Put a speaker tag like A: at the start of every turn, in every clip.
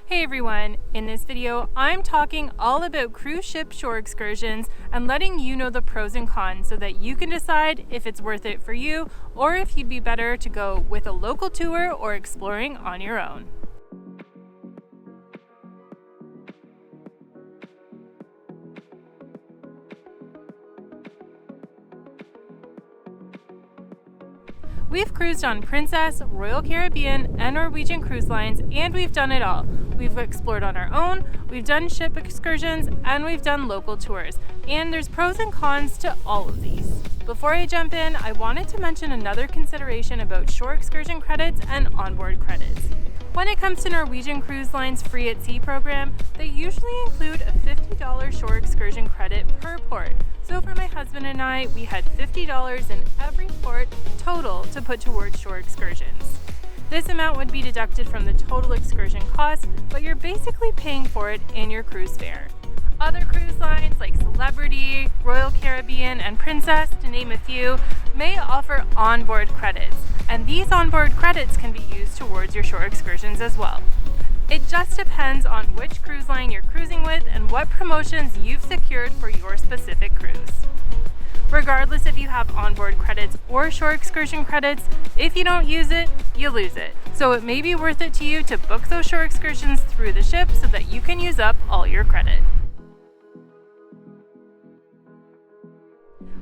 A: Hey everyone, in this video I'm talking all about cruise ship shore excursions and letting you know the pros and cons so that you can decide if it's worth it for you or if you'd be better to go with a local tour or exploring on your own. We've cruised on Princess, Royal Caribbean, and Norwegian cruise lines, and we've done it all. We've explored on our own, we've done ship excursions, and we've done local tours. And there's pros and cons to all of these. Before I jump in, I wanted to mention another consideration about shore excursion credits and onboard credits. When it comes to Norwegian Cruise Line's Free at Sea program, they usually include a $50 shore excursion credit per port. So for my husband and I, we had $50 in every port total to put towards shore excursions. This amount would be deducted from the total excursion cost, but you're basically paying for it in your cruise fare. Other cruise lines like Celebrity, Royal Caribbean, and Princess, to name a few, may offer onboard credits, and these onboard credits can be used towards your shore excursions as well. It just depends on which cruise line you're cruising with and what promotions you've secured for your specific cruise. Regardless if you have onboard credits or shore excursion credits, if you don't use it, you lose it. So it may be worth it to you to book those shore excursions through the ship so that you can use up all your credit.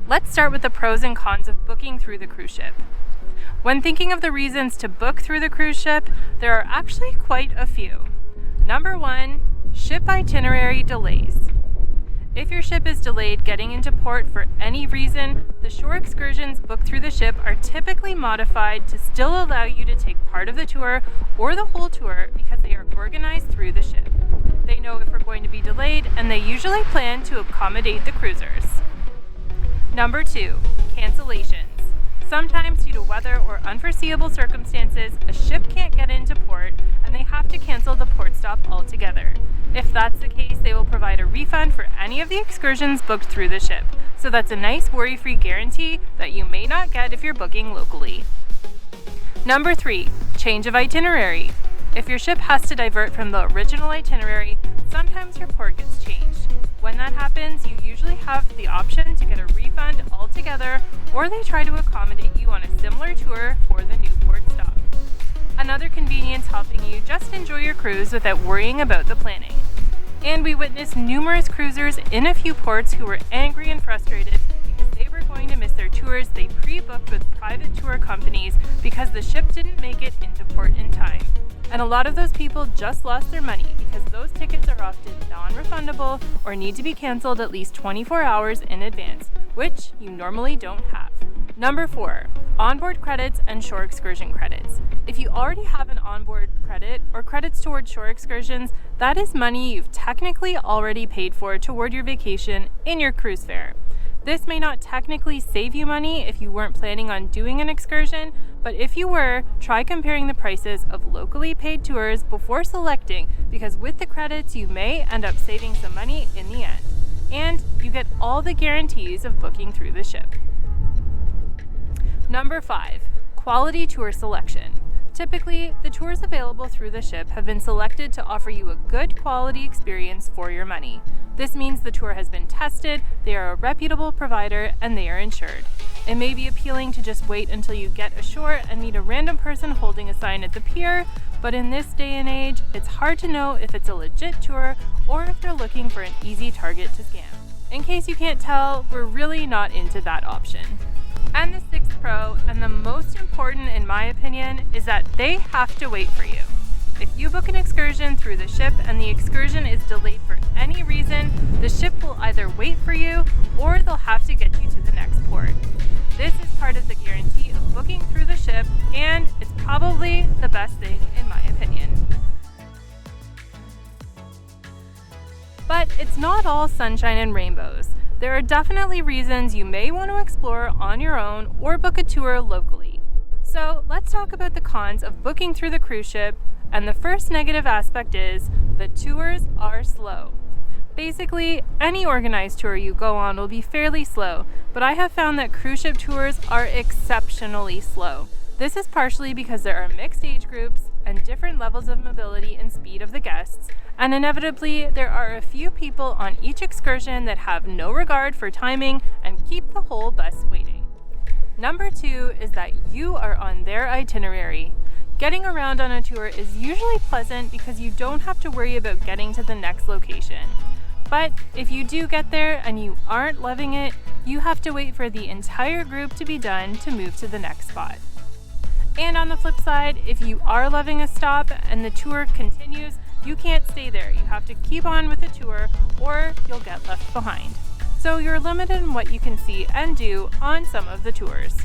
A: Let's start with the pros and cons of booking through the cruise ship. When thinking of the reasons to book through the cruise ship, there are actually quite a few. Number 1, ship itinerary delays. If your ship is delayed getting into port for any reason, the shore excursions booked through the ship are typically modified to still allow you to take part of the tour or the whole tour because they are organized through the ship. They know if we're going to be delayed, and they usually plan to accommodate the cruisers. Number 2, cancellations. Sometimes due to weather or unforeseeable circumstances, a ship can't get into port and they have to cancel the port stop altogether. If that's the case, they will provide a refund for any of the excursions booked through the ship. So that's a nice worry-free guarantee that you may not get if you're booking locally. Number 3, change of itinerary. If your ship has to divert from the original itinerary, sometimes your port gets changed. When that happens, you usually have the option to get a refund altogether, or they try to accommodate you on a similar tour for the new port stop. Another convenience helping you just enjoy your cruise without worrying about the planning. And we witnessed numerous cruisers in a few ports who were angry and frustrated because they were going to miss their tours they pre-booked with private tour companies because the ship didn't make it into port in time. And a lot of those people just lost their money because those tickets are often non-refundable or need to be canceled at least 24 hours in advance, which you normally don't have. Number 4, onboard credits and shore excursion credits. If you already have an onboard credit or credits toward shore excursions, that is money you've technically already paid for toward your vacation in your cruise fare. This may not technically save you money if you weren't planning on doing an excursion, but if you were, try comparing the prices of locally paid tours before selecting, because with the credits you may end up saving some money in the end. And you get all the guarantees of booking through the ship. Number 5, quality tour selection. Typically, the tours available through the ship have been selected to offer you a good quality experience for your money. This means the tour has been tested, they are a reputable provider, and they are insured. It may be appealing to just wait until you get ashore and meet a random person holding a sign at the pier, but in this day and age, it's hard to know if it's a legit tour or if they're looking for an easy target to scam. In case you can't tell, we're really not into that option. And the 6th pro, and the most important in my opinion, is that they have to wait for you. If you book an excursion through the ship and the excursion is delayed for any reason, the ship will either wait for you or they'll have to get you to the next port. This is part of the guarantee of booking through the ship, and it's probably the best thing in my opinion. But it's not all sunshine and rainbows. There are definitely reasons you may want to explore on your own or book a tour locally. So let's talk about the cons of booking through the cruise ship, and the first negative aspect is the tours are slow. Basically, any organized tour you go on will be fairly slow, but I have found that cruise ship tours are exceptionally slow. This is partially because there are mixed age groups and different levels of mobility and speed of the guests, And inevitably, there are a few people on each excursion that have no regard for timing and keep the whole bus waiting. Number 2 is that you are on their itinerary. Getting around on a tour is usually pleasant because you don't have to worry about getting to the next location. But if you do get there and you aren't loving it, you have to wait for the entire group to be done to move to the next spot. And on the flip side, if you are loving a stop and the tour continues, you can't stay there. You have to keep on with the tour or you'll get left behind. So you're limited in what you can see and do on some of the tours.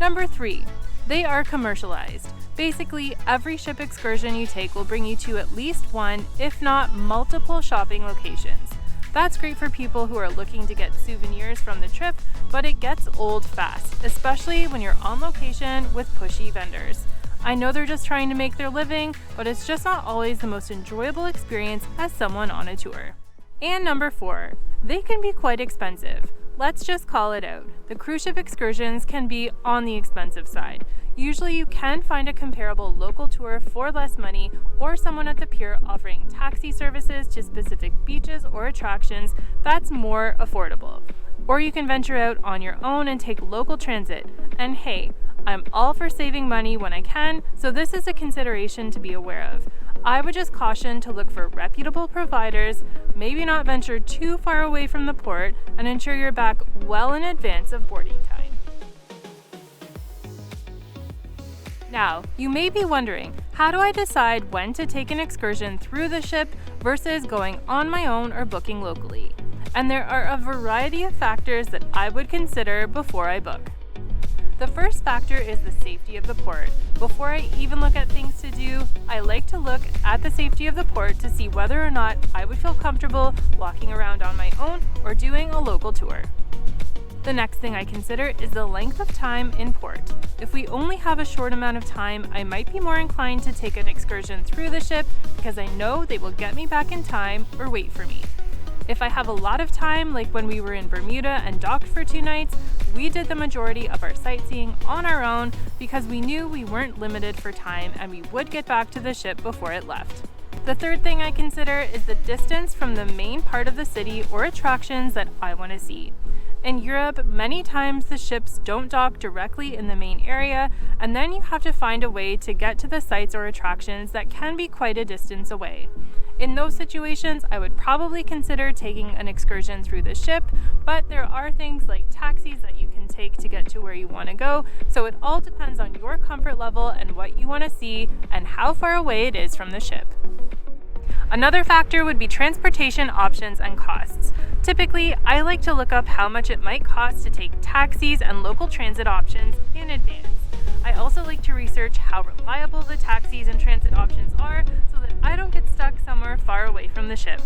A: Number 3, they are commercialized. Basically, every ship excursion you take will bring you to at least one, if not multiple shopping locations. That's great for people who are looking to get souvenirs from the trip, but it gets old fast, especially when you're on location with pushy vendors. I know they're just trying to make their living, but it's just not always the most enjoyable experience as someone on a tour. And number 4, they can be quite expensive. Let's just call it out. The cruise ship excursions can be on the expensive side. Usually you can find a comparable local tour for less money or someone at the pier offering taxi services to specific beaches or attractions that's more affordable. Or you can venture out on your own and take local transit. And hey, I'm all for saving money when I can, so this is a consideration to be aware of. I would just caution to look for reputable providers, maybe not venture too far away from the port, and ensure you're back well in advance of boarding time. Now, you may be wondering, how do I decide when to take an excursion through the ship versus going on my own or booking locally? And there are a variety of factors that I would consider before I book. The first factor is the safety of the port. Before I even look at things to do, I like to look at the safety of the port to see whether or not I would feel comfortable walking around on my own or doing a local tour. The next thing I consider is the length of time in port. If we only have a short amount of time, I might be more inclined to take an excursion through the ship because I know they will get me back in time or wait for me. If I have a lot of time, like when we were in Bermuda and docked for 2 nights, we did the majority of our sightseeing on our own because we knew we weren't limited for time and we would get back to the ship before it left. The third thing I consider is the distance from the main part of the city or attractions that I want to see. In Europe, many times the ships don't dock directly in the main area, and then you have to find a way to get to the sites or attractions that can be quite a distance away. In those situations, I would probably consider taking an excursion through the ship, but there are things like taxis that you can take to get to where you want to go, so it all depends on your comfort level and what you want to see and how far away it is from the ship. Another factor would be transportation options and costs. Typically, I like to look up how much it might cost to take taxis and local transit options in advance. I also like to research how reliable the taxis and transit options are so that I don't get stuck somewhere far away from the ship.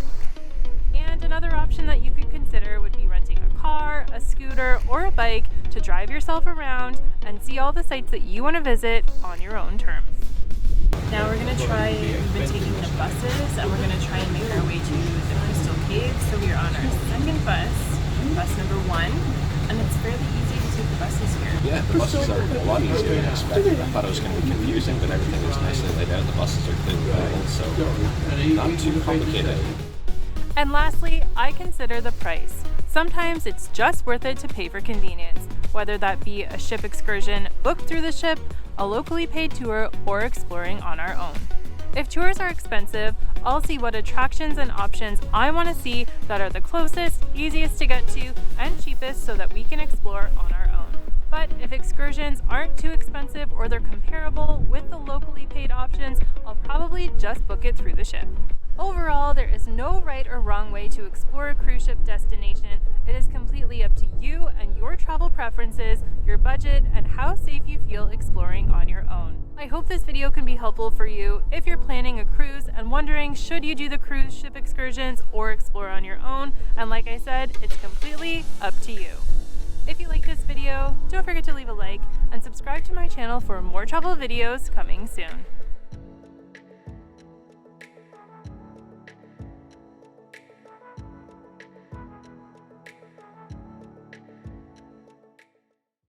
A: And another option that you could consider would be renting a car, a scooter, or a bike to drive yourself around and see all the sites that you want to visit on your own terms. Now we're going to try, we've been taking the buses and we're going to try and make our way to the Crystal Cave. So we are on our second bus number 1, and it's fairly easy to take the buses here.
B: Yeah, the buses are a lot easier than expected. I thought it was going to be confusing, but everything is nicely laid out. The buses are clearly labeled, so not too complicated.
A: And lastly, I consider the price. Sometimes it's just worth it to pay for convenience, whether that be a ship excursion booked through the ship, a locally paid tour, or exploring on our own. If tours are expensive, I'll see what attractions and options I want to see that are the closest, easiest to get to, and cheapest so that we can explore on our own. But if excursions aren't too expensive or they're comparable with the locally paid options, I'll probably just book it through the ship. Overall, there is no right or wrong way to explore a cruise ship destination. It is completely up to you and your travel preferences, your budget, and how safe you feel exploring on your own. I hope this video can be helpful for you if you're planning a cruise and wondering should you do the cruise ship excursions or explore on your own. And like I said, it's completely up to you. If you like this video, don't forget to leave a like and subscribe to my channel for more travel videos coming soon.